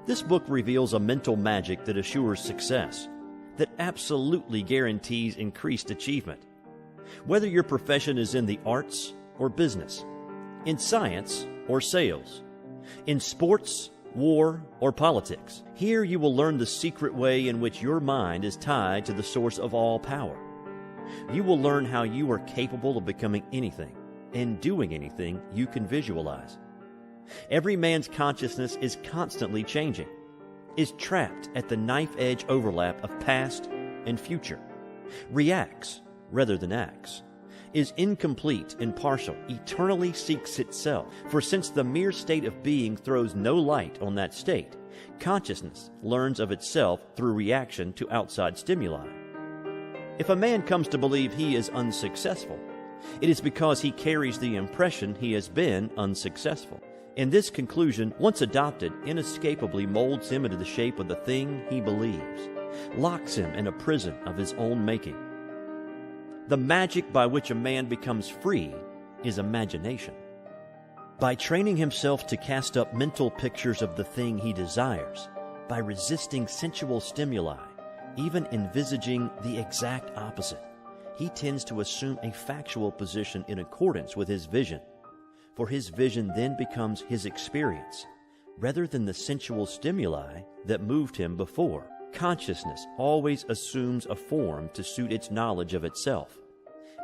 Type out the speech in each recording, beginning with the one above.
This book reveals a mental magic that assures success, that absolutely guarantees increased achievement. Whether your profession is in the arts or business, in science or sales, in sports, war, or politics, here you will learn the secret way in which your mind is tied to the source of all power. You will learn how you are capable of becoming anything and doing anything you can visualize. Every man's consciousness is constantly changing, is trapped at the knife-edge overlap of past and future, reacts rather than acts, is incomplete and partial, eternally seeks itself. For since the mere state of being throws no light on that state, consciousness learns of itself through reaction to outside stimuli. If a man comes to believe he is unsuccessful, it is because he carries the impression he has been unsuccessful. And this conclusion, once adopted, inescapably molds him into the shape of the thing he believes, locks him in a prison of his own making. The magic by which a man becomes free is imagination. By training himself to cast up mental pictures of the thing he desires, by resisting sensual stimuli, even envisaging the exact opposite, he tends to assume a factual position in accordance with his vision. For his vision then becomes his experience, rather than the sensual stimuli that moved him before. Consciousness always assumes a form to suit its knowledge of itself.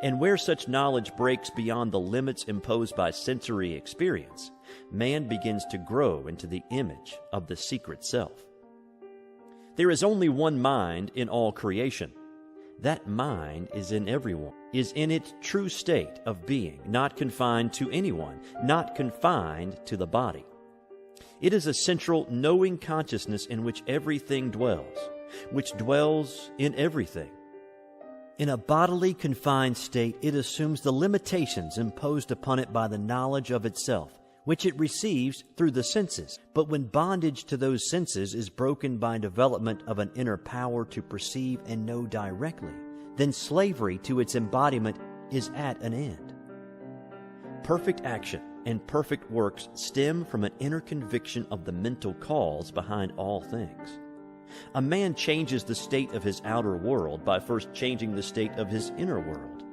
And where such knowledge breaks beyond the limits imposed by sensory experience, man begins to grow into the image of the secret self. There is only one mind in all creation. That mind is in everyone, is in its true state of being, not confined to anyone, not confined to the body. It is a central knowing consciousness in which everything dwells, which dwells in everything. In a bodily confined state, it assumes the limitations imposed upon it by the knowledge of itself, which it receives through the senses. But when bondage to those senses is broken by development of an inner power to perceive and know directly, then slavery to its embodiment is at an end. Perfect action and perfect works stem from an inner conviction of the mental cause behind all things. A man changes the state of his outer world by first changing the state of his inner world.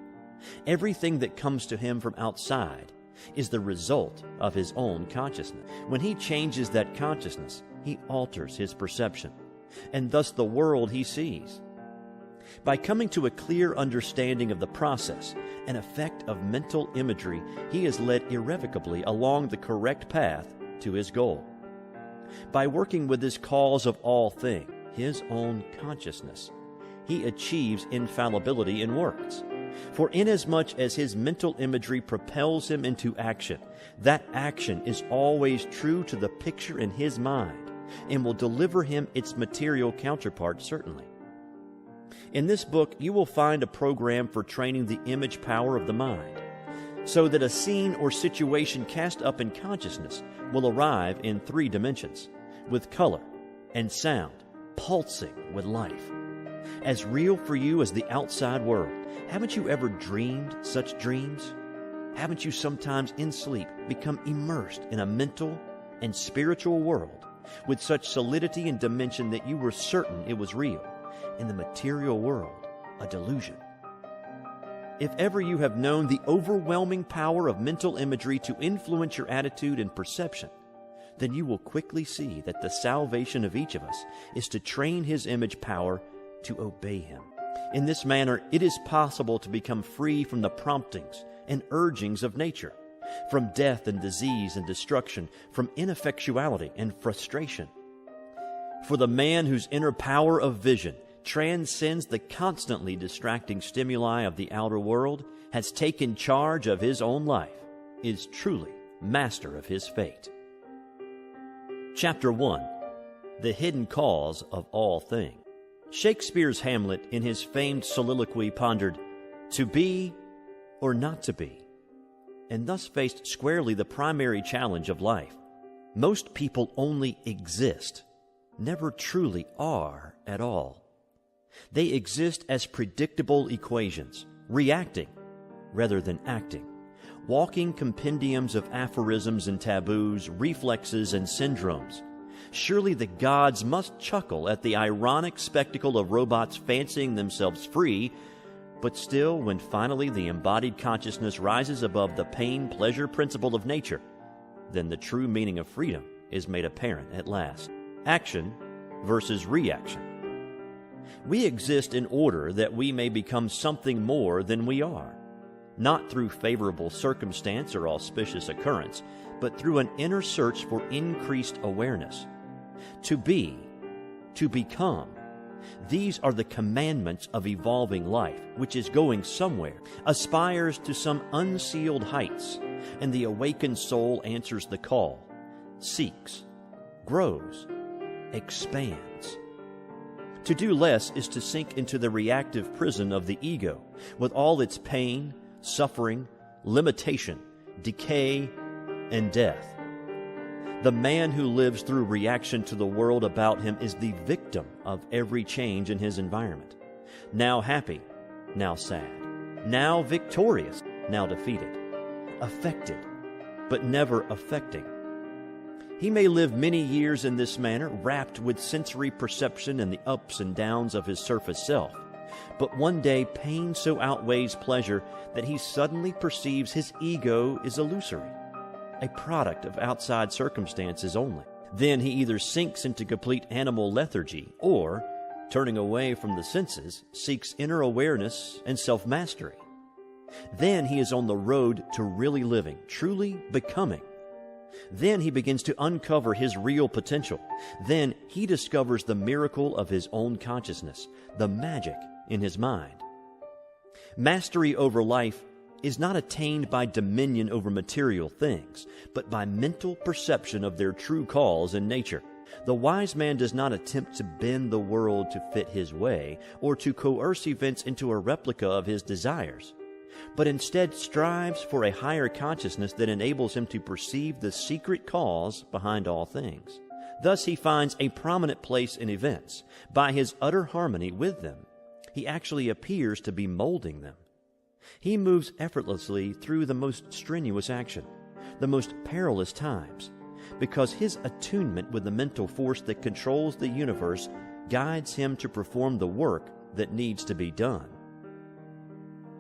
Everything that comes to him from outside is the result of his own consciousness. When he changes that consciousness, he alters his perception, and thus the world he sees. By coming to a clear understanding of the process and effect of mental imagery, he is led irrevocably along the correct path to his goal. By working with this cause of all things, his own consciousness, he achieves infallibility in works. For inasmuch as his mental imagery propels him into action, that action is always true to the picture in his mind and will deliver him its material counterpart certainly. In this book, you will find a program for training the image power of the mind, so that a scene or situation cast up in consciousness will arrive in 3 dimensions, with color and sound pulsing with life. As real for you as the outside world. Haven't you ever dreamed such dreams? Haven't you sometimes in sleep become immersed in a mental and spiritual world with such solidity and dimension that you were certain it was real, in the material world a delusion? If ever you have known the overwhelming power of mental imagery to influence your attitude and perception, then you will quickly see that the salvation of each of us is to train his image power to obey him. In this manner, it is possible to become free from the promptings and urgings of nature, from death and disease and destruction, from ineffectuality and frustration. For the man whose inner power of vision transcends the constantly distracting stimuli of the outer world, has taken charge of his own life, is truly master of his fate. Chapter 1. The Hidden Cause of All Things. Shakespeare's Hamlet, in his famed soliloquy, pondered, to be or not to be, and thus faced squarely the primary challenge of life. Most people only exist, never truly are at all. They exist as predictable equations, reacting rather than acting, walking compendiums of aphorisms and taboos, reflexes and syndromes, Surely the gods must chuckle at the ironic spectacle of robots fancying themselves free, but still, when finally the embodied consciousness rises above the pain-pleasure principle of nature, then the true meaning of freedom is made apparent at last. Action versus reaction. We exist in order that we may become something more than we are, not through favorable circumstance or auspicious occurrence, but through an inner search for increased awareness. To be, to become, these are the commandments of evolving life, which is going somewhere, aspires to some unsealed heights, and the awakened soul answers the call, seeks, grows, expands. To do less is to sink into the reactive prison of the ego, with all its pain, suffering, limitation, decay, and death. The man who lives through reaction to the world about him is the victim of every change in his environment. Now happy, now sad. Now victorious, now defeated. Affected, but never affecting. He may live many years in this manner, wrapped with sensory perception and the ups and downs of his surface self. But one day pain so outweighs pleasure that he suddenly perceives his ego is illusory, a product of outside circumstances only. Then he either sinks into complete animal lethargy or, turning away from the senses, seeks inner awareness and self-mastery. Then he is on the road to really living, truly becoming. Then he begins to uncover his real potential. Then he discovers the miracle of his own consciousness, the magic in his mind. Mastery over life is not attained by dominion over material things, but by mental perception of their true cause in nature. The wise man does not attempt to bend the world to fit his way or to coerce events into a replica of his desires, but instead strives for a higher consciousness that enables him to perceive the secret cause behind all things. Thus he finds a prominent place in events. By his utter harmony with them, he actually appears to be molding them. He moves effortlessly through the most strenuous action, the most perilous times, because his attunement with the mental force that controls the universe guides him to perform the work that needs to be done.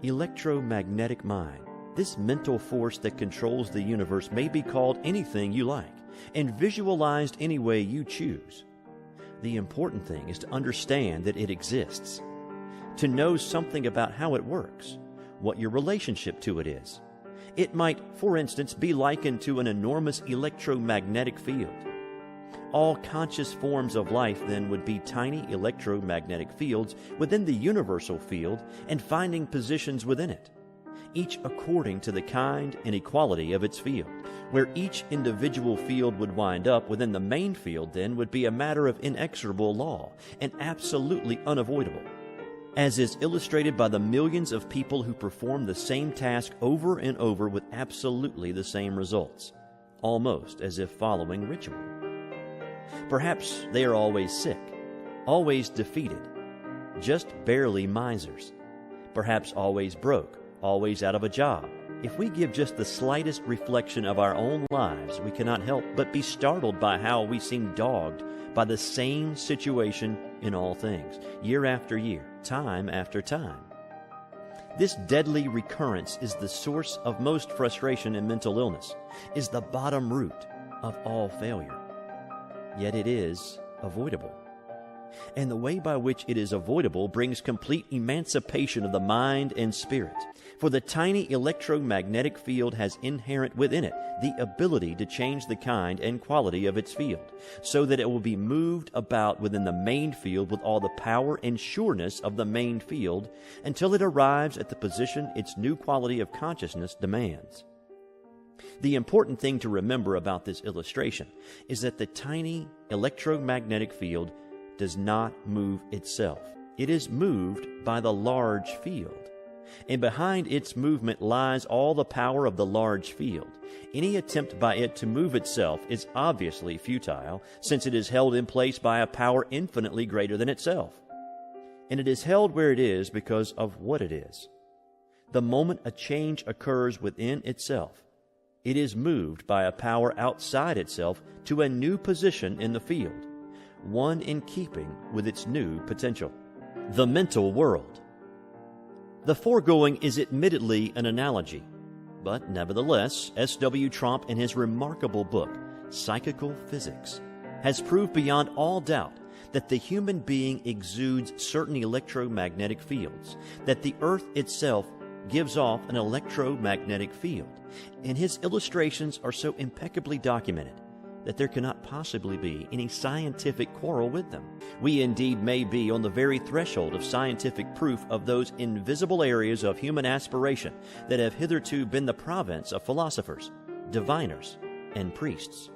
Electromagnetic mind. This mental force that controls the universe may be called anything you like and visualized any way you choose. The important thing is to understand that it exists, to know something about how it works, what your relationship to it is. It might, for instance, be likened to an enormous electromagnetic field. All conscious forms of life then would be tiny electromagnetic fields within the universal field and finding positions within it, each according to the kind and equality of its field. Where each individual field would wind up within the main field then would be a matter of inexorable law and absolutely unavoidable, as is illustrated by the millions of people who perform the same task over and over with absolutely the same results, almost as if following ritual. Perhaps they are always sick, always defeated, just barely misers, perhaps always broke, always out of a job. If we give just the slightest reflection of our own lives, we cannot help but be startled by how we seem dogged by the same situation in all things, year after year, time after time. This deadly recurrence is the source of most frustration and mental illness, is the bottom root of all failure. Yet it is avoidable. And the way by which it is avoidable brings complete emancipation of the mind and spirit. For the tiny electromagnetic field has inherent within it the ability to change the kind and quality of its field, so that it will be moved about within the main field with all the power and sureness of the main field until it arrives at the position its new quality of consciousness demands. The important thing to remember about this illustration is that the tiny electromagnetic field does not move itself. It is moved by the large field, and behind its movement lies all the power of the large field. Any attempt by it to move itself is obviously futile, since it is held in place by a power infinitely greater than itself. And it is held where it is because of what it is. The moment a change occurs within itself, It is moved by a power outside itself to a new position in the field, one in keeping with its new potential. The mental world. The foregoing is admittedly an analogy, but nevertheless, S.W. Tromp, in his remarkable book, Psychical Physics, has proved beyond all doubt that the human being exudes certain electromagnetic fields, that the earth itself gives off an electromagnetic field, and his illustrations are so impeccably documented that there cannot possibly be any scientific quarrel with them. We indeed may be on the very threshold of scientific proof of those invisible areas of human aspiration that have hitherto been the province of philosophers, diviners, and priests.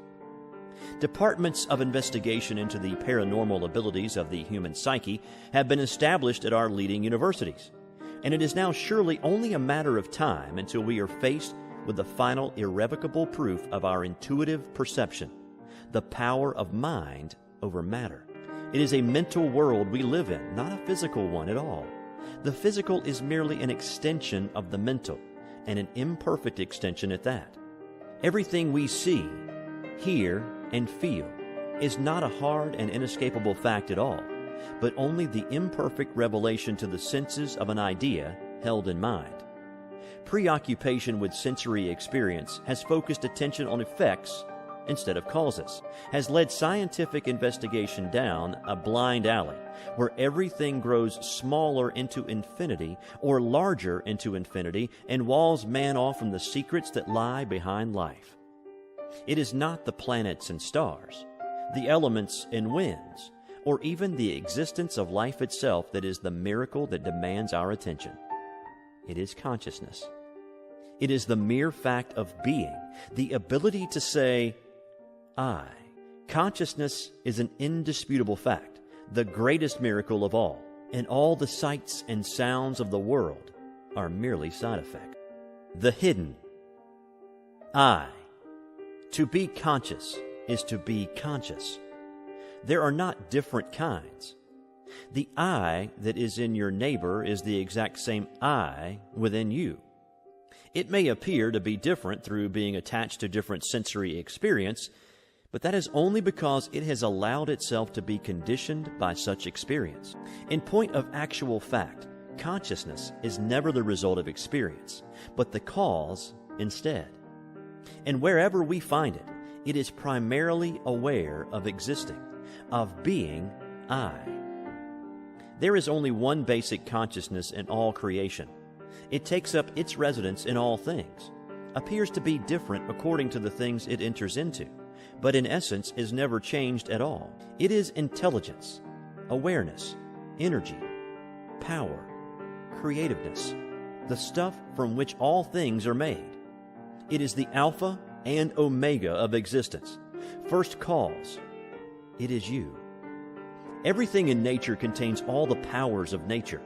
Departments of investigation into the paranormal abilities of the human psyche have been established at our leading universities, and it is now surely only a matter of time until we are faced with the final irrevocable proof of our intuitive perception, the power of mind over matter. It is a mental world we live in, not a physical one at all. The physical is merely an extension of the mental, and an imperfect extension at that. Everything we see, hear, and feel is not a hard and inescapable fact at all, but only the imperfect revelation to the senses of an idea held in mind. Preoccupation with sensory experience has focused attention on effects instead of causes, has led scientific investigation down a blind alley where everything grows smaller into infinity or larger into infinity and walls man off from the secrets that lie behind life. It is not the planets and stars, the elements and winds, or even the existence of life itself that is the miracle that demands our attention. It is consciousness. It is the mere fact of being, the ability to say, I. Consciousness is an indisputable fact, the greatest miracle of all, and all the sights and sounds of the world are merely side effects. The hidden. I. To be conscious is to be conscious. There are not different kinds. The I that is in your neighbor is the exact same I within you. It may appear to be different through being attached to different sensory experience, but that is only because it has allowed itself to be conditioned by such experience. In point of actual fact, consciousness is never the result of experience, but the cause instead. And wherever we find it, it is primarily aware of existing, of being I. There is only one basic consciousness in all creation. It takes up its residence in all things, appears to be different according to the things it enters into, but in essence is never changed at all. It is intelligence, awareness, energy, power, creativeness, the stuff from which all things are made. It is the Alpha and Omega of existence, first cause. It is you. Everything in nature contains all the powers of nature.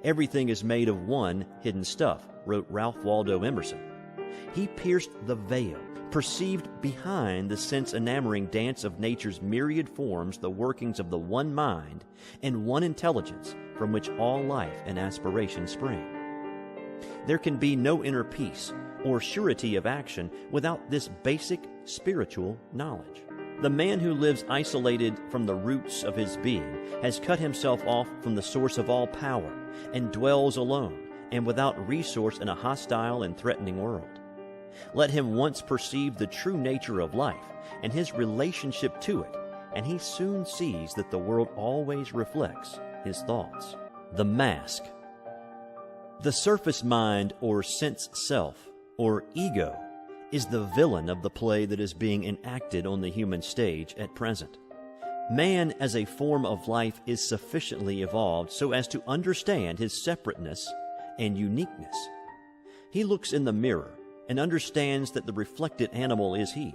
Everything is made of one hidden stuff, wrote Ralph Waldo Emerson. He pierced the veil, perceived behind the sense-enamoring dance of nature's myriad forms the workings of the one mind and one intelligence from which all life and aspiration spring. There can be no inner peace or surety of action without this basic spiritual knowledge. The man who lives isolated from the roots of his being has cut himself off from the source of all power and dwells alone and without resource in a hostile and threatening world. Let him once perceive the true nature of life and his relationship to it, and he soon sees that the world always reflects his thoughts. The mask. The surface mind or sense self or ego is the villain of the play that is being enacted on the human stage at present. Man as a form of life is sufficiently evolved so as to understand his separateness and uniqueness. He looks in the mirror and understands that the reflected animal is he.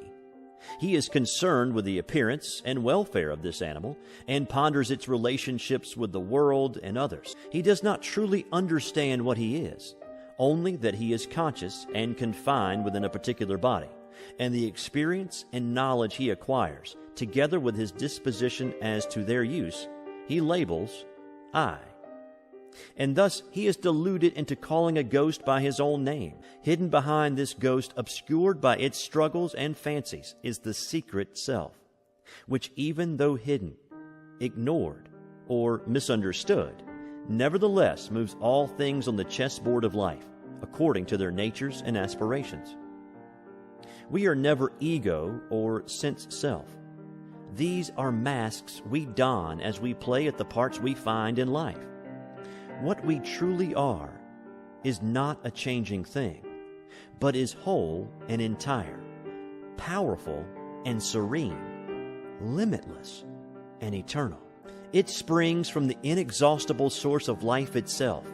He is concerned with the appearance and welfare of this animal and ponders its relationships with the world and others. He does not truly understand what he is, only that he is conscious and confined within a particular body, and the experience and knowledge he acquires, together with his disposition as to their use, he labels I. And thus he is deluded into calling a ghost by his own name. Hidden behind this ghost, obscured by its struggles and fancies, is the secret self, which even though hidden, ignored, or misunderstood, nevertheless moves all things on the chessboard of life, according to their natures and aspirations. We are never ego or sense self. These are masks we don as we play at the parts we find in life. What we truly are is not a changing thing, but is whole and entire, powerful and serene, limitless and eternal. It springs from the inexhaustible source of life itself,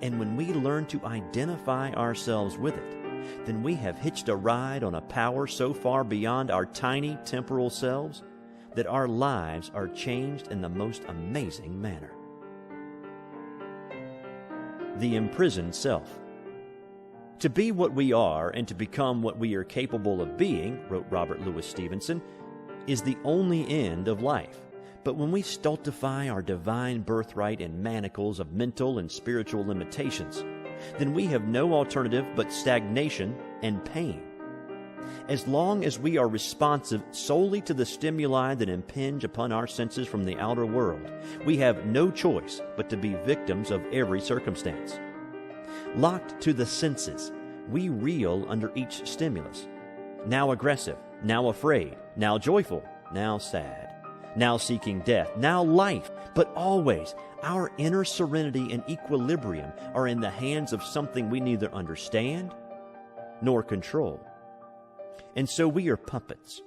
and when we learn to identify ourselves with it, then we have hitched a ride on a power so far beyond our tiny temporal selves that our lives are changed in the most amazing manner. The imprisoned self. To be what we are and to become what we are capable of being, wrote Robert Louis Stevenson, is the only end of life. But when we stultify our divine birthright in manacles of mental and spiritual limitations, then we have no alternative but stagnation and pain. As long as we are responsive solely to the stimuli that impinge upon our senses from the outer world, we have no choice but to be victims of every circumstance. Locked to the senses, we reel under each stimulus. Now aggressive, now afraid, now joyful, now sad, now seeking death, now life, but always our inner serenity and equilibrium are in the hands of something we neither understand nor control. And so we are puppets,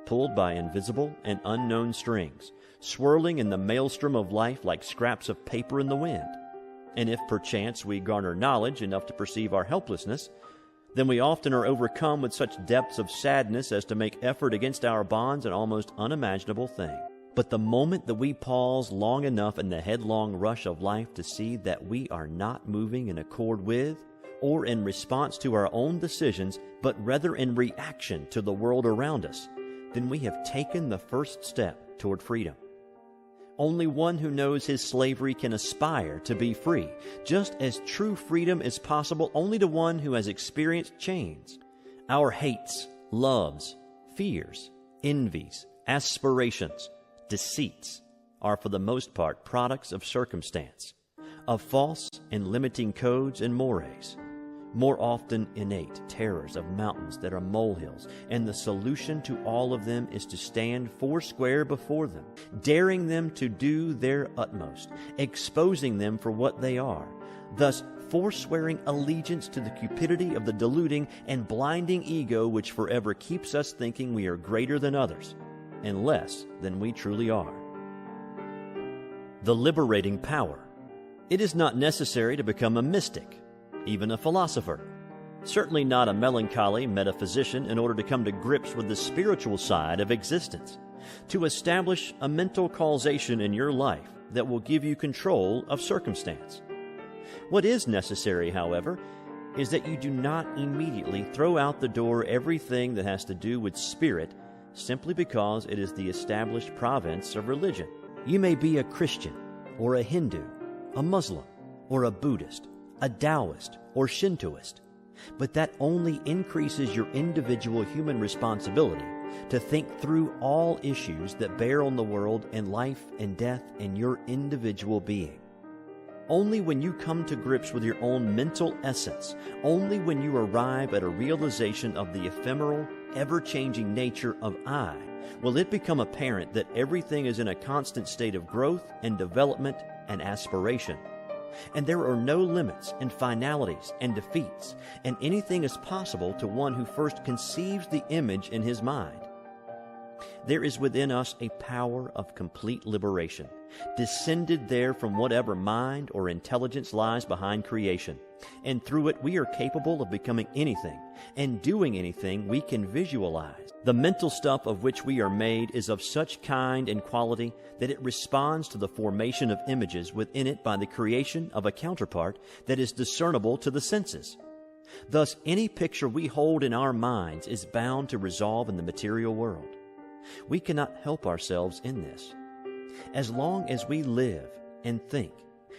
pulled by invisible and unknown strings, swirling in the maelstrom of life like scraps of paper in the wind. And if perchance we garner knowledge enough to perceive our helplessness, then we often are overcome with such depths of sadness as to make effort against our bonds an almost unimaginable thing. But the moment that we pause long enough in the headlong rush of life to see that we are not moving in accord with or in response to our own decisions, but rather in reaction to the world around us, then we have taken the first step toward freedom. Only one who knows his slavery can aspire to be free, just as true freedom is possible only to one who has experienced chains. Our hates, loves, fears, envies, aspirations, deceits are for the most part products of circumstance, of false and limiting codes and mores, more often innate terrors of mountains that are molehills, and the solution to all of them is to stand foursquare before them, daring them to do their utmost, exposing them for what they are, thus forswearing allegiance to the cupidity of the deluding and blinding ego which forever keeps us thinking we are greater than others and less than we truly are. The liberating power. It is not necessary to become a mystic, even a philosopher, certainly not a melancholy metaphysician, in order to come to grips with the spiritual side of existence, to establish a mental causation in your life that will give you control of circumstance. What is necessary, however, is that you do not immediately throw out the door everything that has to do with spirit simply because it is the established province of religion. You may be a Christian, or a Hindu, a Muslim, or a Buddhist, a Taoist, or Shintoist, but that only increases your individual human responsibility to think through all issues that bear on the world and life and death and your individual being. Only when you come to grips with your own mental essence, only when you arrive at a realization of the ephemeral, ever-changing nature of I, will it become apparent that everything is in a constant state of growth and development and aspiration. And there are no limits and finalities and defeats, and anything is possible to one who first conceives the image in his mind. There is within us a power of complete liberation, descended there from whatever mind or intelligence lies behind creation, and through it we are capable of becoming anything and doing anything we can visualize. The mental stuff of which we are made is of such kind and quality that it responds to the formation of images within it by the creation of a counterpart that is discernible to the senses. Thus, any picture we hold in our minds is bound to resolve in the material world. We cannot help ourselves in this. As long as we live and think,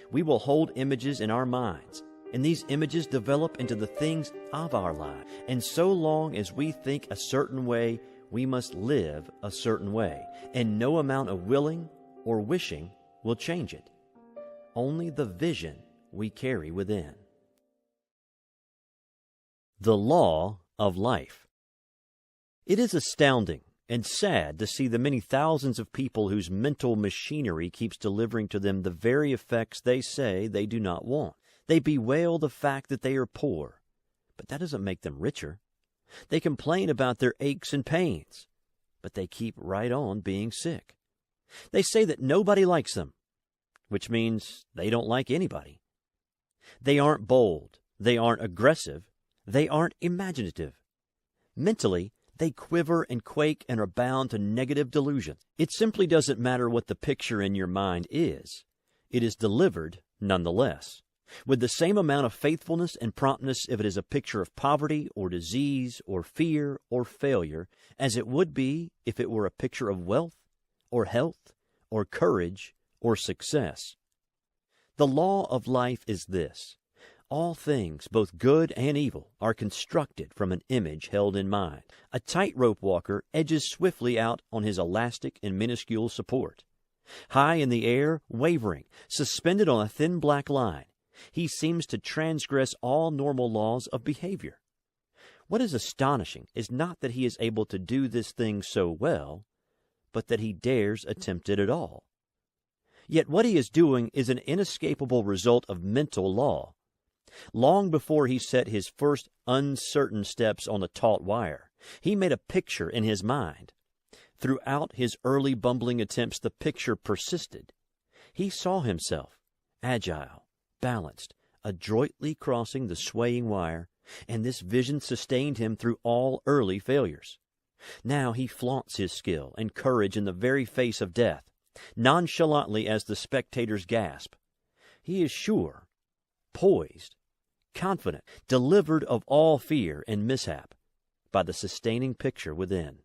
We will hold images in our minds, and these images develop into the things of our life. And so long as we think a certain way, we must live a certain way, and no amount of willing or wishing will change it. Only the vision we carry within. The law of life. It is astounding and sad to see the many thousands of people whose mental machinery keeps delivering to them the very effects they say they do not want. They bewail the fact that they are poor, but that doesn't make them richer. They complain about their aches and pains, but they keep right on being sick. They say that nobody likes them, which means they don't like anybody. They aren't bold, they aren't aggressive, they aren't imaginative. Mentally, they quiver and quake and are bound to negative delusion. It simply doesn't matter what the picture in your mind is. It is delivered nonetheless, with the same amount of faithfulness and promptness if it is a picture of poverty or disease or fear or failure as it would be if it were a picture of wealth or health or courage or success. The law of life is this: all things, both good and evil, are constructed from an image held in mind. A tightrope walker edges swiftly out on his elastic and minuscule support. High in the air, wavering, suspended on a thin black line, he seems to transgress all normal laws of behavior. What is astonishing is not that he is able to do this thing so well, but that he dares attempt it at all. Yet what he is doing is an inescapable result of mental law. Long before he set his first uncertain steps on the taut wire, he made a picture in his mind. Throughout his early bumbling attempts, the picture persisted. He saw himself, agile, balanced, adroitly crossing the swaying wire, and this vision sustained him through all early failures. Now he flaunts his skill and courage in the very face of death, nonchalantly as the spectators gasp. He is sure, poised, confident, delivered of all fear and mishap by the sustaining picture within.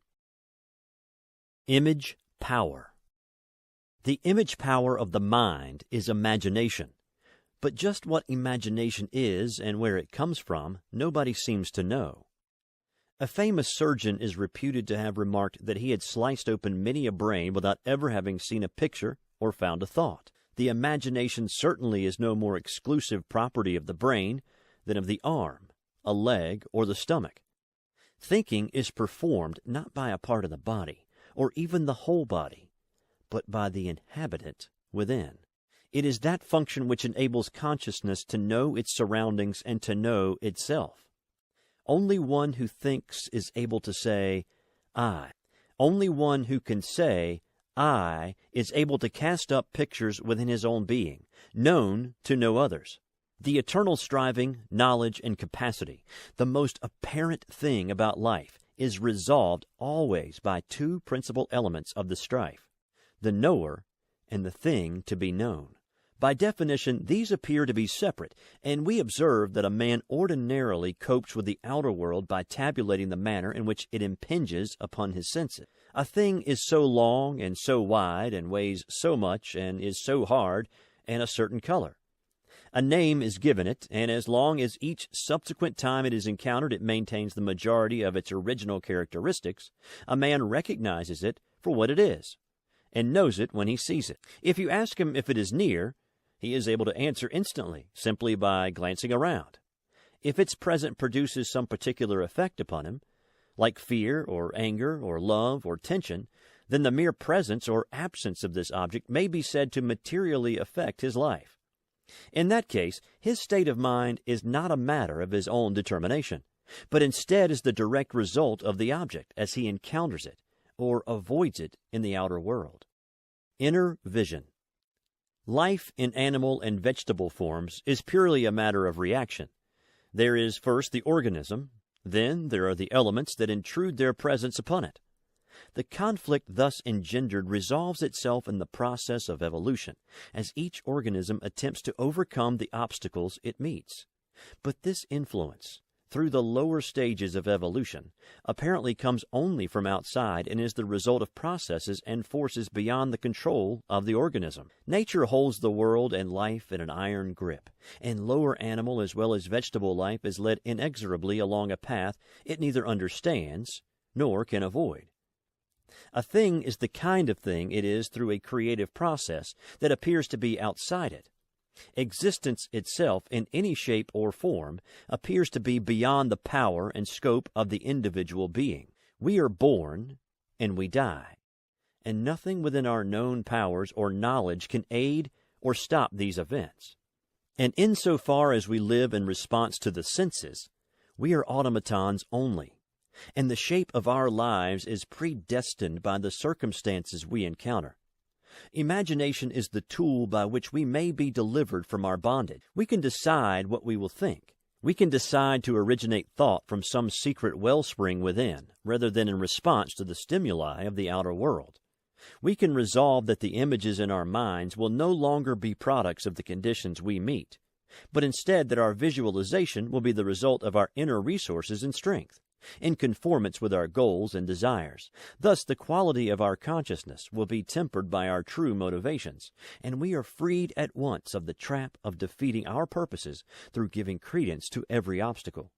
Image power. The image power of the mind is imagination. But just what imagination is and where it comes from, nobody seems to know. A famous surgeon is reputed to have remarked that he had sliced open many a brain without ever having seen a picture or found a thought. The imagination certainly is no more exclusive property of the brain than of the arm, a leg, or the stomach. Thinking is performed not by a part of the body, or even the whole body, but by the inhabitant within. It is that function which enables consciousness to know its surroundings and to know itself. Only one who thinks is able to say, I. Only one who can say, I, is able to cast up pictures within his own being, known to no others. The eternal striving, knowledge, and capacity, the most apparent thing about life, is resolved always by two principal elements of the strife: the knower and the thing to be known. By definition, these appear to be separate, and we observe that a man ordinarily copes with the outer world by tabulating the manner in which it impinges upon his senses. A thing is so long and so wide, and weighs so much, and is so hard, and a certain color. A name is given it, and as long as each subsequent time it is encountered it maintains the majority of its original characteristics, a man recognizes it for what it is, and knows it when he sees it. If you ask him if it is near, he is able to answer instantly, simply by glancing around. If its presence produces some particular effect upon him, like fear or anger or love or tension, then the mere presence or absence of this object may be said to materially affect his life. In that case, his state of mind is not a matter of his own determination, but instead is the direct result of the object as he encounters it or avoids it in the outer world. Inner vision. Life in animal and vegetable forms is purely a matter of reaction. There is first the organism, then there are the elements that intrude their presence upon it. The conflict thus engendered resolves itself in the process of evolution, as each organism attempts to overcome the obstacles it meets. But this influence, through the lower stages of evolution, apparently comes only from outside and is the result of processes and forces beyond the control of the organism. Nature holds the world and life in an iron grip, and lower animal as well as vegetable life is led inexorably along a path it neither understands nor can avoid. A thing is the kind of thing it is through a creative process that appears to be outside it. Existence itself, in any shape or form, appears to be beyond the power and scope of the individual being. We are born, and we die, and nothing within our known powers or knowledge can aid or stop these events. And insofar as we live in response to the senses, we are automatons only, and the shape of our lives is predestined by the circumstances we encounter. Imagination is the tool by which we may be delivered from our bondage. We can decide what we will think. We can decide to originate thought from some secret wellspring within, rather than in response to the stimuli of the outer world. We can resolve that the images in our minds will no longer be products of the conditions we meet, but instead that our visualization will be the result of our inner resources and strength, in conformance with our goals and desires. Thus, the quality of our consciousness will be tempered by our true motivations, and we are freed at once of the trap of defeating our purposes through giving credence to every obstacle.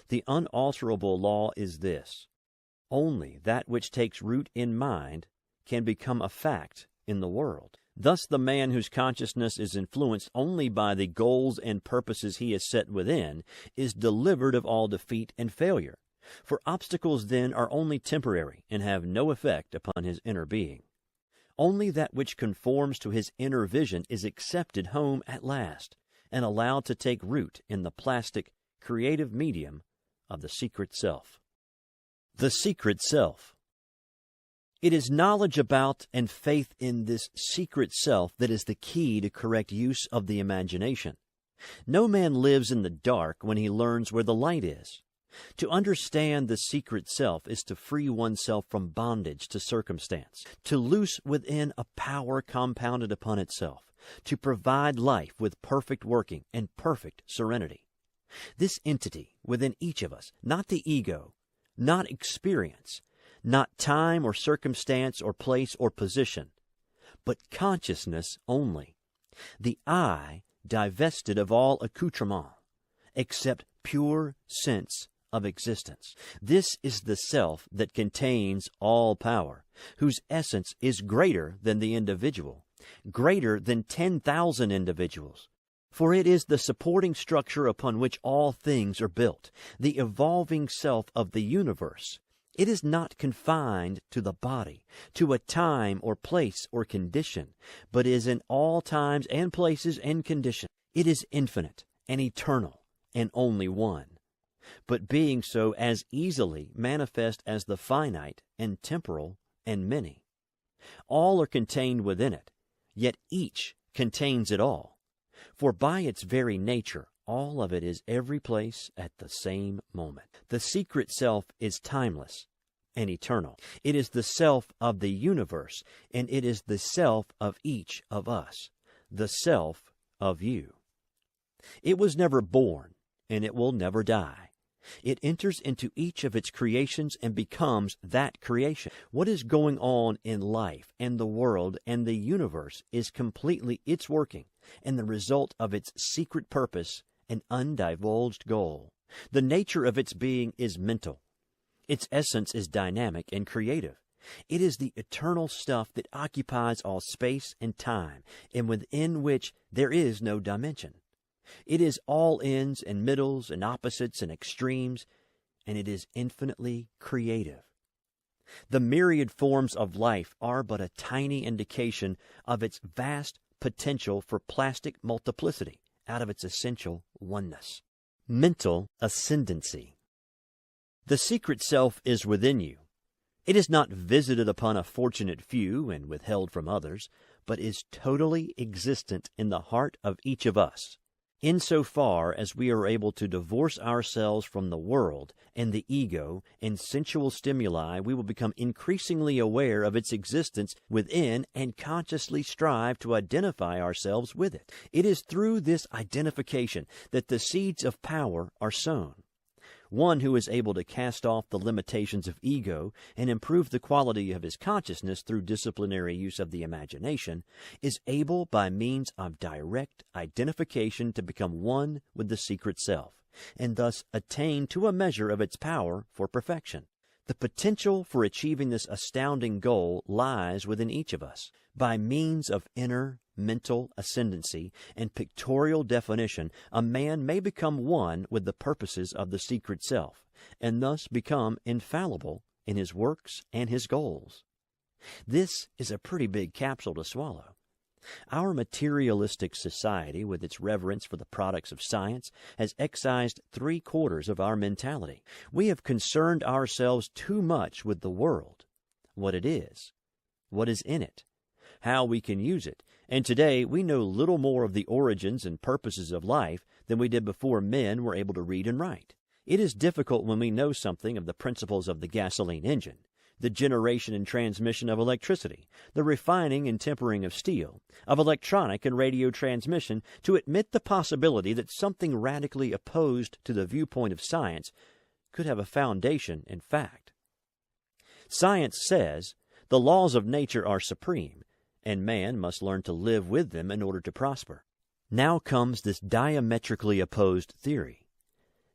The unalterable law is this: only that which takes root in mind can become a fact in the world. Thus, the man whose consciousness is influenced only by the goals and purposes he has set within is delivered of all defeat and failure. For obstacles then are only temporary and have no effect upon his inner being. Only that which conforms to his inner vision is accepted home at last and allowed to take root in the plastic, creative medium of the secret self. The secret self. It is knowledge about and faith in this secret self that is the key to correct use of the imagination. No man lives in the dark when he learns where the light is. To understand the secret self is to free oneself from bondage to circumstance, to loose within a power compounded upon itself, to provide life with perfect working and perfect serenity. This entity within each of us, not the ego, not experience, not time or circumstance or place or position, but consciousness only, the I divested of all accoutrement, except pure sense of existence. This is the self that contains all power, whose essence is greater than the individual, greater than 10,000 individuals. For it is the supporting structure upon which all things are built, the evolving self of the universe. It is not confined to the body, to a time or place or condition, but is in all times and places and conditions. It is infinite and eternal and only one, but being so as easily manifest as the finite and temporal and many. All are contained within it, yet each contains it all. For by its very nature, all of it is every place at the same moment. The secret self is timeless and eternal. It is the self of the universe, and it is the self of each of us, the self of you. It was never born, and it will never die. It enters into each of its creations and becomes that creation. What is going on in life and the world and the universe is completely its working and the result of its secret purpose and undivulged goal. The nature of its being is mental. Its essence is dynamic and creative. It is the eternal stuff that occupies all space and time, and within which there is no dimension. It is all ends and middles and opposites and extremes, and it is infinitely creative. The myriad forms of life are but a tiny indication of its vast potential for plastic multiplicity out of its essential oneness. Mental ascendancy. The secret self is within you. It is not visited upon a fortunate few and withheld from others, but is totally existent in the heart of each of us. Insofar as we are able to divorce ourselves from the world and the ego and sensual stimuli, we will become increasingly aware of its existence within and consciously strive to identify ourselves with it. It is through this identification that the seeds of power are sown. One who is able to cast off the limitations of ego and improve the quality of his consciousness through disciplinary use of the imagination is able by means of direct identification to become one with the secret self, and thus attain to a measure of its power for perfection. The potential for achieving this astounding goal lies within each of us. By means of inner mental ascendancy and pictorial definition, a man may become one with the purposes of the secret self, and thus become infallible in his works and his goals. This is a pretty big capsule to swallow. Our materialistic society, with its reverence for the products of science, has excised 3/4 of our mentality. We have concerned ourselves too much with the world, what it is, what is in it, how we can use it, and today we know little more of the origins and purposes of life than we did before men were able to read and write. It is difficult when we know something of the principles of the gasoline engine, the generation and transmission of electricity, the refining and tempering of steel, of electronic and radio transmission, to admit the possibility that something radically opposed to the viewpoint of science could have a foundation in fact. Science says the laws of nature are supreme, and man must learn to live with them in order to prosper. Now comes this diametrically opposed theory.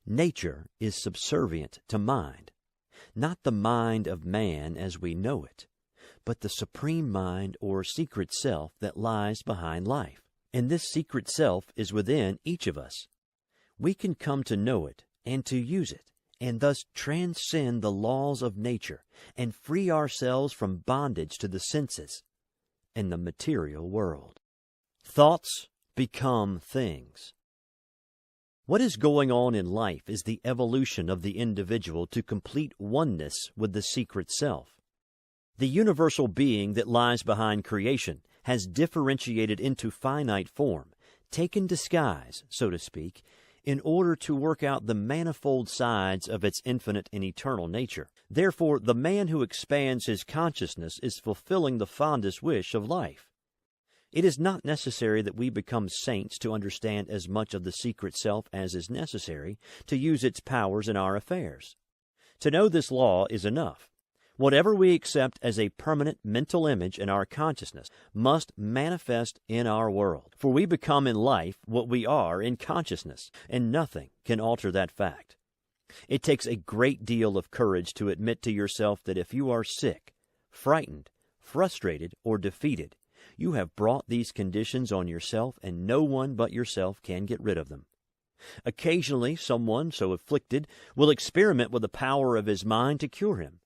Nature is subservient to mind. Not the mind of man as we know it, but the supreme mind or secret self that lies behind life. And this secret self is within each of us. We can come to know it and to use it, and thus transcend the laws of nature and free ourselves from bondage to the senses and the material world. Thoughts become things. What is going on in life is the evolution of the individual to complete oneness with the secret self. The universal being that lies behind creation has differentiated into finite form, taken disguise, so to speak, in order to work out the manifold sides of its infinite and eternal nature. Therefore, the man who expands his consciousness is fulfilling the fondest wish of life. It is not necessary that we become saints to understand as much of the secret self as is necessary to use its powers in our affairs. To know this law is enough. Whatever we accept as a permanent mental image in our consciousness must manifest in our world, for we become in life what we are in consciousness, and nothing can alter that fact. It takes a great deal of courage to admit to yourself that if you are sick, frightened, frustrated, or defeated, you have brought these conditions on yourself, and no one but yourself can get rid of them. Occasionally, someone so afflicted will experiment with the power of his mind to cure him,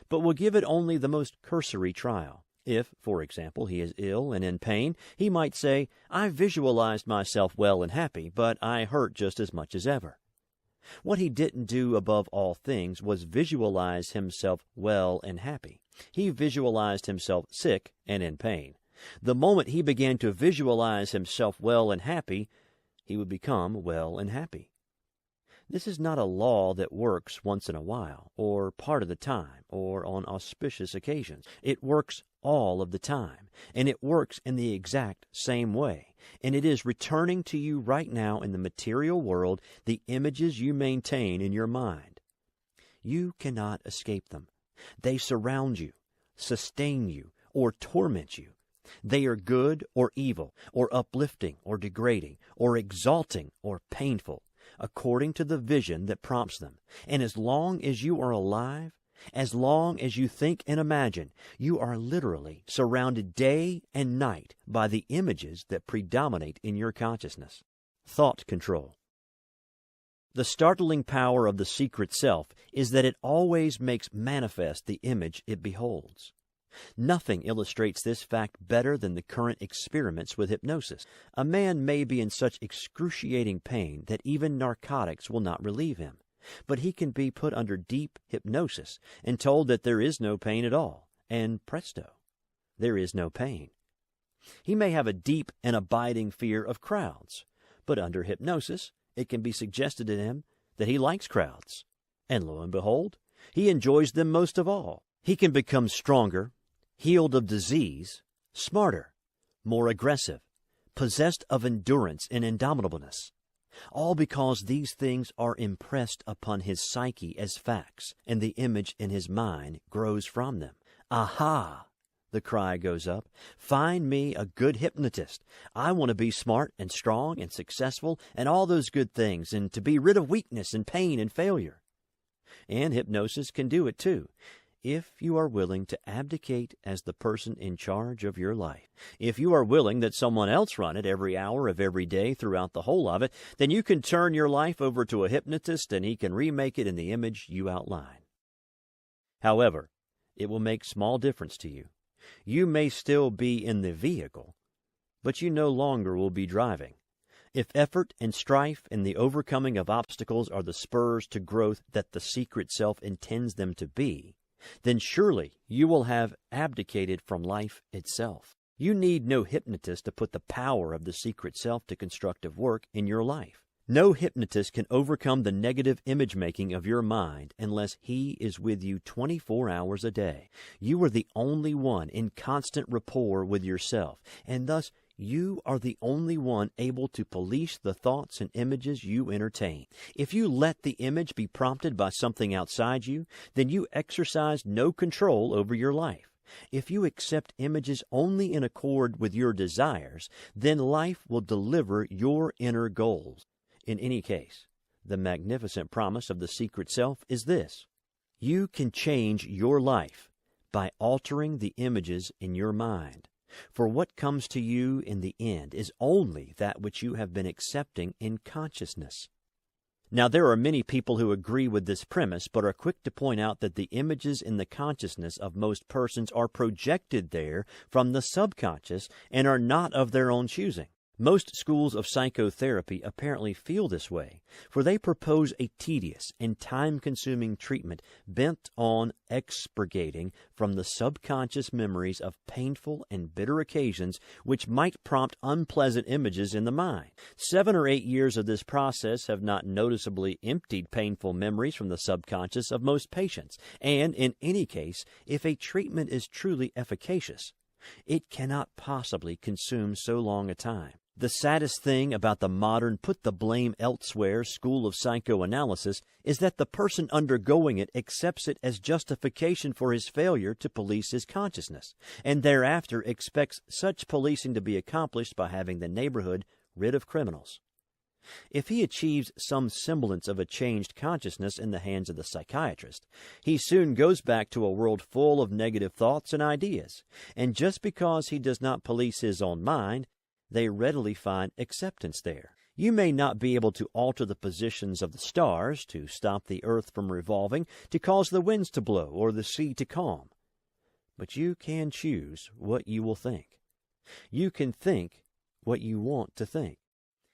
but will give it only the most cursory trial. If, for example, he is ill and in pain, he might say, "I visualized myself well and happy, but I hurt just as much as ever." What he didn't do above all things was visualize himself well and happy. He visualized himself sick and in pain. The moment he began to visualize himself well and happy, he would become well and happy. This is not a law that works once in a while, or part of the time, or on auspicious occasions. It works all of the time, and it works in the exact same way. And it is returning to you right now in the material world the images you maintain in your mind. You cannot escape them. They surround you, sustain you, or torment you. They are good or evil, or uplifting or degrading, or exalting or painful, according to the vision that prompts them. And as long as you are alive, as long as you think and imagine, you are literally surrounded day and night by the images that predominate in your consciousness. Thought control. The startling power of the secret self is that it always makes manifest the image it beholds. Nothing illustrates this fact better than the current experiments with hypnosis. A man may be in such excruciating pain that even narcotics will not relieve him, but he can be put under deep hypnosis and told that there is no pain at all, and presto, there is no pain. He may have a deep and abiding fear of crowds, but under hypnosis it can be suggested to him that he likes crowds, and lo and behold, he enjoys them most of all. He can become stronger, healed of disease, smarter, more aggressive, possessed of endurance and indomitableness. all because these things are impressed upon his psyche as facts, and the image in his mind grows from them. Aha! The cry goes up. Find me a good hypnotist. I want to be smart and strong and successful and all those good things, and to be rid of weakness and pain and failure. And hypnosis can do it too, if you are willing to abdicate as the person in charge of your life. If you are willing that someone else run it every hour of every day throughout the whole of it, then you can turn your life over to a hypnotist and he can remake it in the image you outline. However, it will make small difference to you. You may still be in the vehicle, but you no longer will be driving. If effort and strife and the overcoming of obstacles are the spurs to growth that the secret self intends them to be, then surely you will have abdicated from life itself. You need no hypnotist to put the power of the secret self to constructive work in your life. No hypnotist can overcome the negative image-making of your mind unless he is with you 24 hours a day. You are the only one in constant rapport with yourself, and thus you are the only one able to police the thoughts and images you entertain. If you let the image be prompted by something outside you, then you exercise no control over your life. If you accept images only in accord with your desires, then life will deliver your inner goals. In any case, the magnificent promise of the secret self is this: you can change your life by altering the images in your mind. For what comes to you in the end is only that which you have been accepting in consciousness. Now, there are many people who agree with this premise, but are quick to point out that the images in the consciousness of most persons are projected there from the subconscious and are not of their own choosing. Most schools of psychotherapy apparently feel this way, for they propose a tedious and time-consuming treatment bent on expurgating from the subconscious memories of painful and bitter occasions which might prompt unpleasant images in the mind. 7 or 8 years of this process have not noticeably emptied painful memories from the subconscious of most patients, and in any case, if a treatment is truly efficacious, it cannot possibly consume so long a time. The saddest thing about the modern put-the-blame-elsewhere school of psychoanalysis is that the person undergoing it accepts it as justification for his failure to police his consciousness, and thereafter expects such policing to be accomplished by having the neighborhood rid of criminals. If he achieves some semblance of a changed consciousness in the hands of the psychiatrist, he soon goes back to a world full of negative thoughts and ideas, and just because he does not police his own mind, they readily find acceptance there. You may not be able to alter the positions of the stars, to stop the earth from revolving, to cause the winds to blow or the sea to calm, but you can choose what you will think. You can think what you want to think.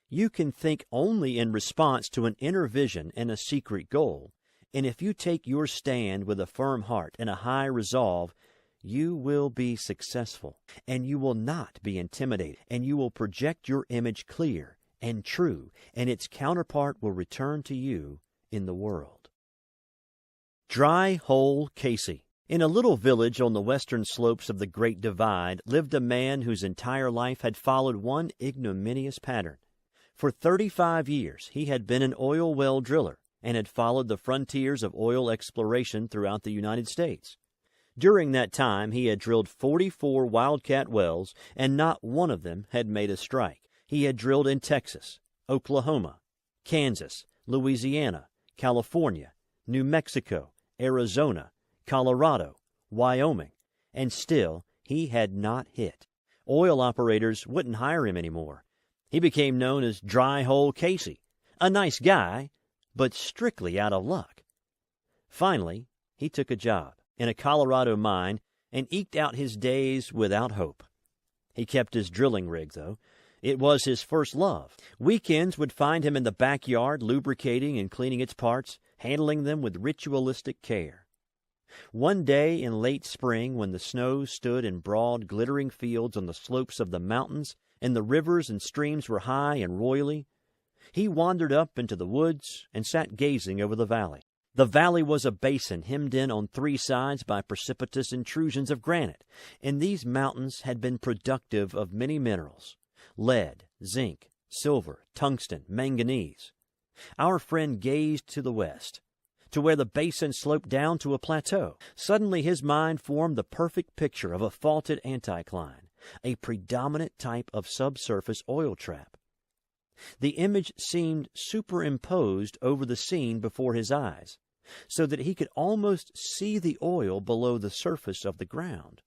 You can think only in response to an inner vision and a secret goal, and if you take your stand with a firm heart and a high resolve, you will be successful, and you will not be intimidated, and you will project your image clear and true, and its counterpart will return to you in the world. Dry Hole Casey. In a little village on the western slopes of the Great Divide lived a man whose entire life had followed one ignominious pattern. For 35 years he had been an oil well driller and had followed the frontiers of oil exploration throughout the United States. During that time he had drilled 44 wildcat wells, and not one of them had made a strike. He had drilled in Texas, Oklahoma, Kansas, Louisiana, California, New Mexico, Arizona, Colorado, Wyoming, and still he had not hit. Oil operators wouldn't hire him anymore. He became known as Dry Hole Casey, a nice guy, but strictly out of luck. Finally, he took a job in a Colorado mine and eked out his days without hope. He kept his drilling rig, though. It was his first love. Weekends would find him in the backyard lubricating and cleaning its parts, handling them with ritualistic care. One day in late spring, when the snow stood in broad, glittering fields on the slopes of the mountains, and the rivers and streams were high and roily, he wandered up into the woods and sat gazing over the valley. The valley was a basin hemmed in on 3 sides by precipitous intrusions of granite, and these mountains had been productive of many minerals: lead, zinc, silver, tungsten, manganese. Our friend gazed to the west, to where the basin sloped down to a plateau. Suddenly his mind formed the perfect picture of a faulted anticline, a predominant type of subsurface oil trap. The image seemed superimposed over the scene before his eyes, so that he could almost see the oil below the surface of the ground.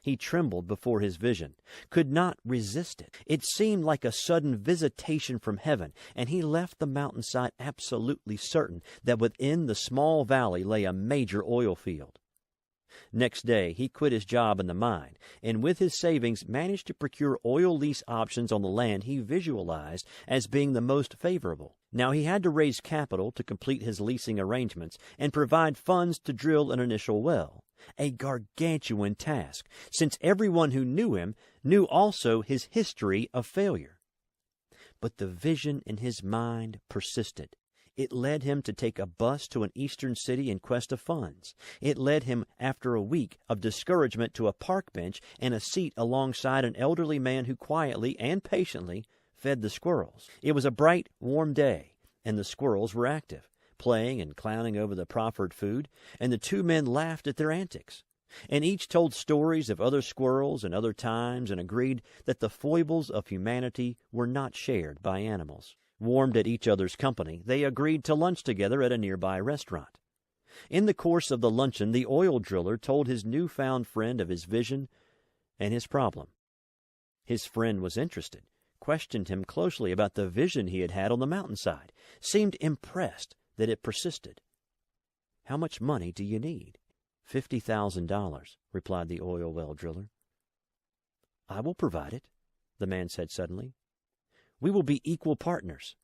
He trembled before his vision, could not resist it. It seemed like a sudden visitation from heaven, and he left the mountainside absolutely certain that within the small valley lay a major oil field. Next day, he quit his job in the mine, and with his savings managed to procure oil lease options on the land he visualized as being the most favorable. Now he had to raise capital to complete his leasing arrangements and provide funds to drill an initial well, a gargantuan task, since everyone who knew him knew also his history of failure. But the vision in his mind persisted. It led him to take a bus to an eastern city in quest of funds. It led him, after a week of discouragement, to a park bench and a seat alongside an elderly man who quietly and patiently fed the squirrels. It was a bright, warm day, and the squirrels were active, playing and clowning over the proffered food, and the two men laughed at their antics. And each told stories of other squirrels and other times and agreed that the foibles of humanity were not shared by animals. Warmed at each other's company, they agreed to lunch together at a nearby restaurant. In the course of the luncheon, the oil driller told his newfound friend of his vision and his problem. His friend was interested, questioned him closely about the vision he had had on the mountainside, seemed impressed that it persisted. "How much money do you need?" $50,000, replied the oil well driller. "I will provide it," the man said suddenly. "We will be equal partners."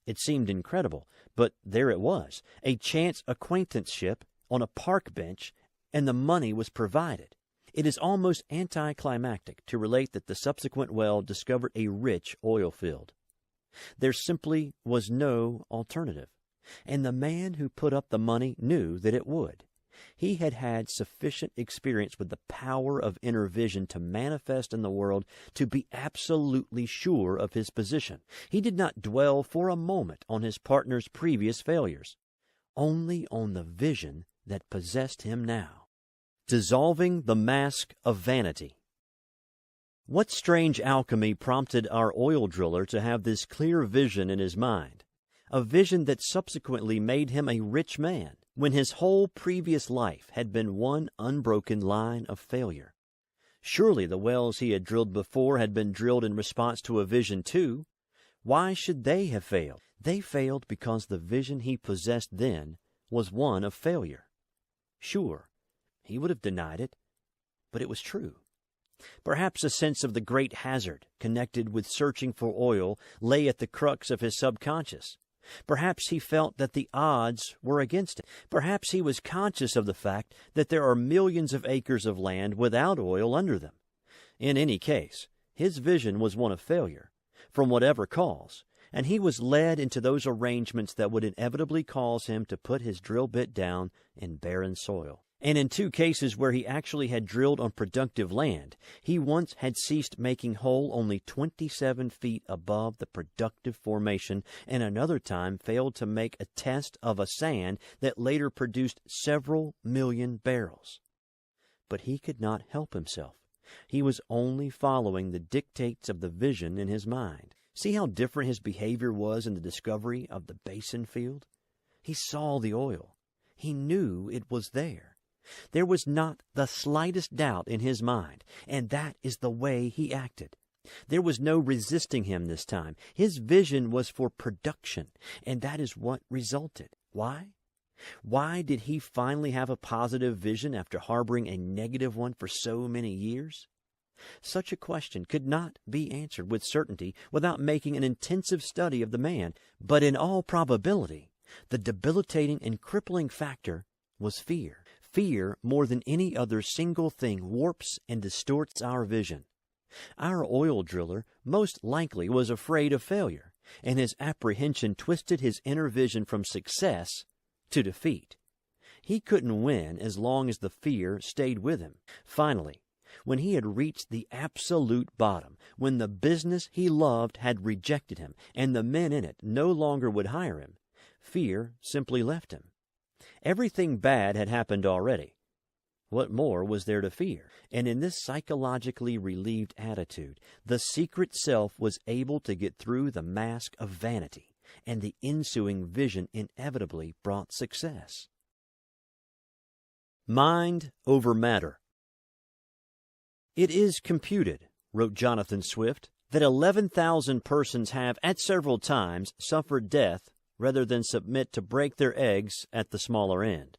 It seemed incredible, but there it was, a chance acquaintanceship on a park bench, and the money was provided. It is almost anticlimactic to relate that the subsequent well discovered a rich oil field. There simply was no alternative, and the man who put up the money knew that it would. He had had sufficient experience with the power of inner vision to manifest in the world to be absolutely sure of his position. He did not dwell for a moment on his partner's previous failures, only on the vision that possessed him now. Dissolving the mask of vanity. What strange alchemy prompted our oil driller to have this clear vision in his mind, a vision that subsequently made him a rich man, when his whole previous life had been one unbroken line of failure? Surely the wells he had drilled before had been drilled in response to a vision too. Why should they have failed? They failed because the vision he possessed then was one of failure. Sure, he would have denied it, but it was true. Perhaps a sense of the great hazard connected with searching for oil lay at the crux of his subconscious. Perhaps he felt that the odds were against him. Perhaps he was conscious of the fact that there are millions of acres of land without oil under them. In any case, his vision was one of failure, from whatever cause, and he was led into those arrangements that would inevitably cause him to put his drill bit down in barren soil. And in two cases where he actually had drilled on productive land, he once had ceased making hole only 27 feet above the productive formation, and another time failed to make a test of a sand that later produced several million barrels. But he could not help himself. He was only following the dictates of the vision in his mind. See how different his behavior was in the discovery of the basin field? He saw the oil. He knew it was there. There was not the slightest doubt in his mind, and that is the way he acted. There was no resisting him this time. His vision was for production, and that is what resulted. Why? Why did he finally have a positive vision after harboring a negative one for so many years? Such a question could not be answered with certainty without making an intensive study of the man, but in all probability, the debilitating and crippling factor was fear. Fear, more than any other single thing, warps and distorts our vision. Our oil driller most likely was afraid of failure, and his apprehension twisted his inner vision from success to defeat. He couldn't win as long as the fear stayed with him. Finally, when he had reached the absolute bottom, when the business he loved had rejected him, and the men in it no longer would hire him, fear simply left him. Everything bad had happened already. What more was there to fear? And in this psychologically relieved attitude, the secret self was able to get through the mask of vanity, and the ensuing vision inevitably brought success. Mind over matter. "It is computed," wrote Jonathan Swift, "that 11,000 persons have at several times suffered death rather than submit to break their eggs at the smaller end."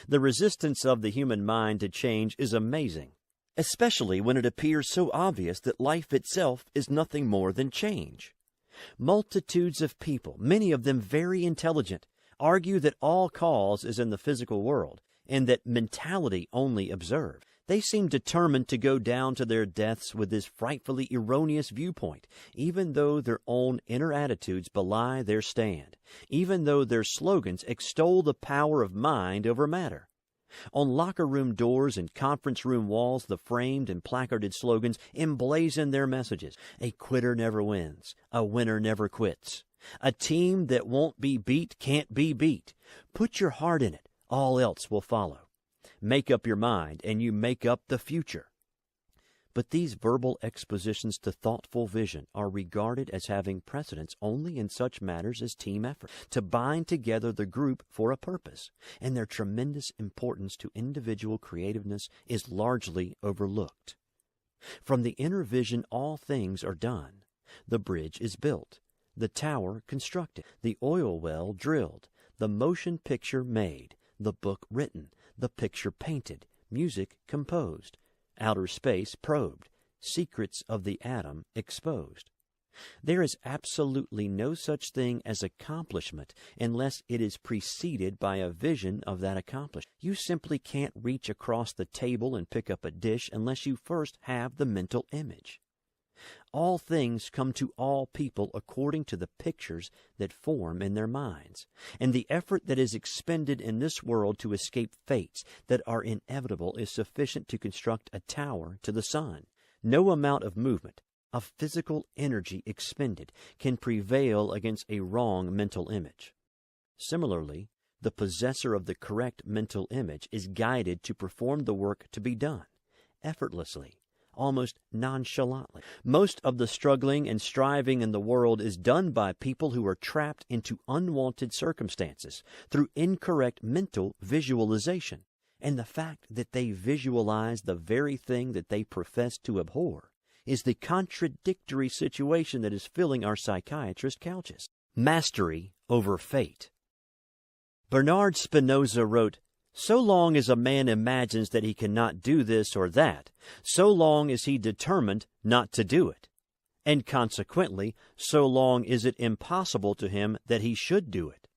The resistance of the human mind to change is amazing, especially when it appears so obvious that life itself is nothing more than change. Multitudes of people, many of them very intelligent, argue that all cause is in the physical world, and that mentality only observed. They seem determined to go down to their deaths with this frightfully erroneous viewpoint, even though their own inner attitudes belie their stand, even though their slogans extol the power of mind over matter. On locker room doors and conference room walls, the framed and placarded slogans emblazon their messages. A quitter never wins. A winner never quits. A team that won't be beat can't be beat. Put your heart in it. All else will follow. Make up your mind, and you make up the future. But these verbal expositions to thoughtful vision are regarded as having precedence only in such matters as team effort, to bind together the group for a purpose, and their tremendous importance to individual creativeness is largely overlooked. From the inner vision all things are done. The bridge is built, the tower constructed, the oil well drilled, the motion picture made, the book written, the picture painted, music composed, outer space probed, secrets of the atom exposed. There is absolutely no such thing as accomplishment unless it is preceded by a vision of that accomplishment. You simply can't reach across the table and pick up a dish unless you first have the mental image. All things come to all people according to the pictures that form in their minds, and the effort that is expended in this world to escape fates that are inevitable is sufficient to construct a tower to the sun. No amount of movement, of physical energy expended, can prevail against a wrong mental image. Similarly, the possessor of the correct mental image is guided to perform the work to be done, effortlessly, almost nonchalantly. Most of the struggling and striving in the world is done by people who are trapped into unwanted circumstances through incorrect mental visualization, and the fact that they visualize the very thing that they profess to abhor is the contradictory situation that is filling our psychiatrist couches. Mastery over fate. Bernard Spinoza wrote, "So long as a man imagines that he cannot do this or that, so long is he determined not to do it. And consequently, so long is it impossible to him that he should do it."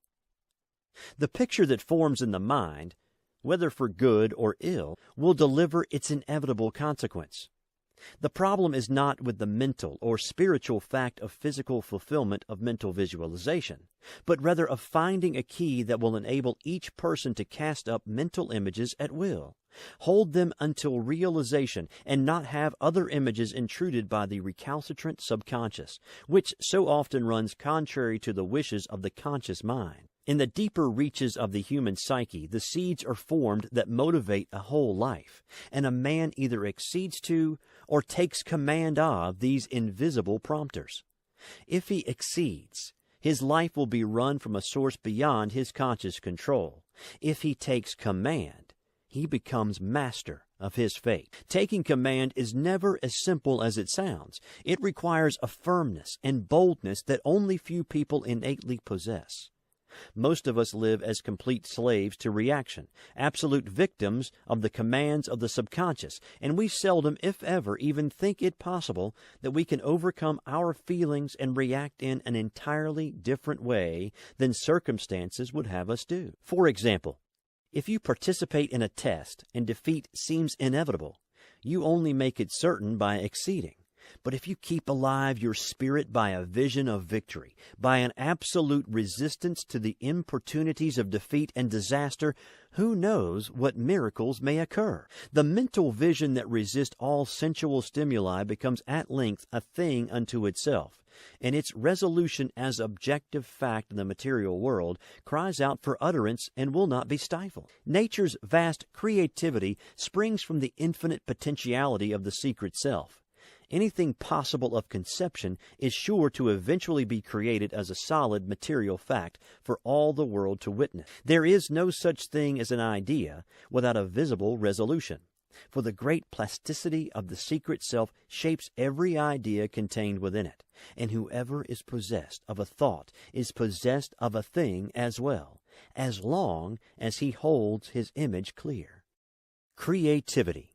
The picture that forms in the mind, whether for good or ill, will deliver its inevitable consequence. The problem is not with the mental or spiritual fact of physical fulfillment of mental visualization, but rather of finding a key that will enable each person to cast up mental images at will, hold them until realization, and not have other images intruded by the recalcitrant subconscious, which so often runs contrary to the wishes of the conscious mind. In the deeper reaches of the human psyche, the seeds are formed that motivate a whole life, and a man either accedes to or takes command of these invisible prompters. If he exceeds, his life will be run from a source beyond his conscious control. If he takes command, he becomes master of his fate. Taking command is never as simple as it sounds. It requires a firmness and boldness that only few people innately possess. Most of us live as complete slaves to reaction, absolute victims of the commands of the subconscious, and we seldom, if ever, even think it possible that we can overcome our feelings and react in an entirely different way than circumstances would have us do. For example, if you participate in a test and defeat seems inevitable, you only make it certain by exceeding. But if you keep alive your spirit by a vision of victory, by an absolute resistance to the importunities of defeat and disaster, who knows what miracles may occur? The mental vision that resists all sensual stimuli becomes at length a thing unto itself, and its resolution as objective fact in the material world cries out for utterance and will not be stifled. Nature's vast creativity springs from the infinite potentiality of the secret self. Anything possible of conception is sure to eventually be created as a solid material fact for all the world to witness. There is no such thing as an idea without a visible resolution, for the great plasticity of the secret self shapes every idea contained within it, and whoever is possessed of a thought is possessed of a thing as well, as long as he holds his image clear. Creativity.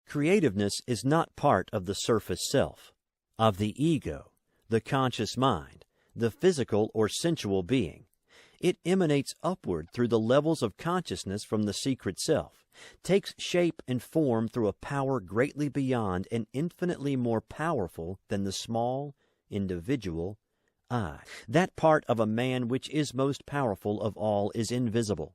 Creativeness is not part of the surface self, of the ego, the conscious mind, the physical or sensual being. It emanates upward through the levels of consciousness from the secret self, takes shape and form through a power greatly beyond and infinitely more powerful than the small, individual I. That part of a man which is most powerful of all is invisible,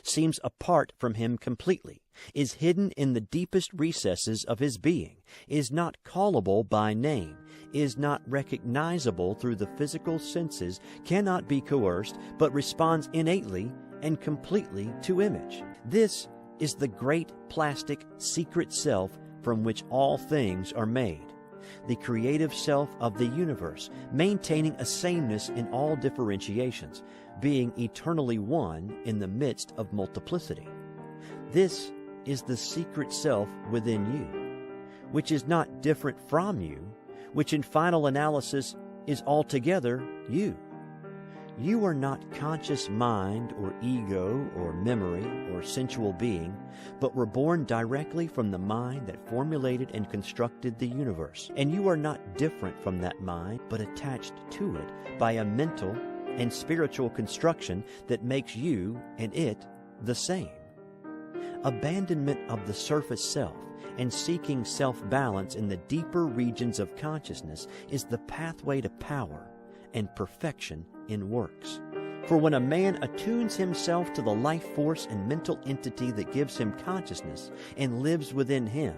seems apart from him completely, is hidden in the deepest recesses of his being, is not callable by name, is not recognizable through the physical senses, cannot be coerced, but responds innately and completely to image. This is the great plastic secret self from which all things are made, the creative self of the universe, maintaining a sameness in all differentiations, being eternally one in the midst of multiplicity. This is the secret self within you, which is not different from you, which in final analysis is altogether you. You are not conscious mind or ego or memory or sensual being, but were born directly from the mind that formulated and constructed the universe. And you are not different from that mind, but attached to it by a mental and spiritual construction that makes you and it the same. Abandonment of the surface self and seeking self-balance in the deeper regions of consciousness is the pathway to power and perfection in works. For when a man attunes himself to the life force and mental entity that gives him consciousness and lives within him,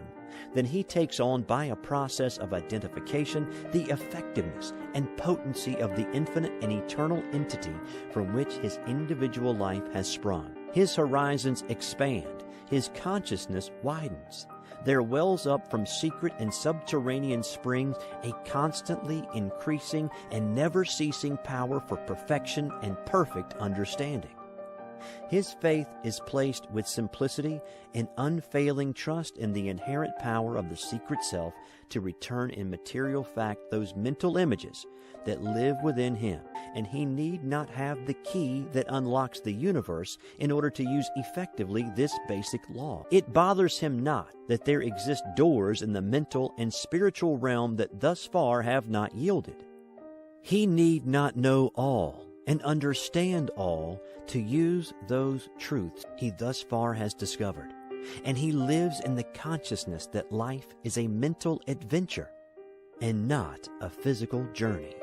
then he takes on by a process of identification the effectiveness and potency of the infinite and eternal entity from which his individual life has sprung. His horizons expand, his consciousness widens. There wells up from secret and subterranean springs a constantly increasing and never-ceasing power for perfection and perfect understanding. His faith is placed with simplicity and unfailing trust in the inherent power of the secret self to return in material fact those mental images that live within him, and he need not have the key that unlocks the universe in order to use effectively this basic law. It bothers him not that there exist doors in the mental and spiritual realm that thus far have not yielded. He need not know all and understand all to use those truths he thus far has discovered, and he lives in the consciousness that life is a mental adventure and not a physical journey.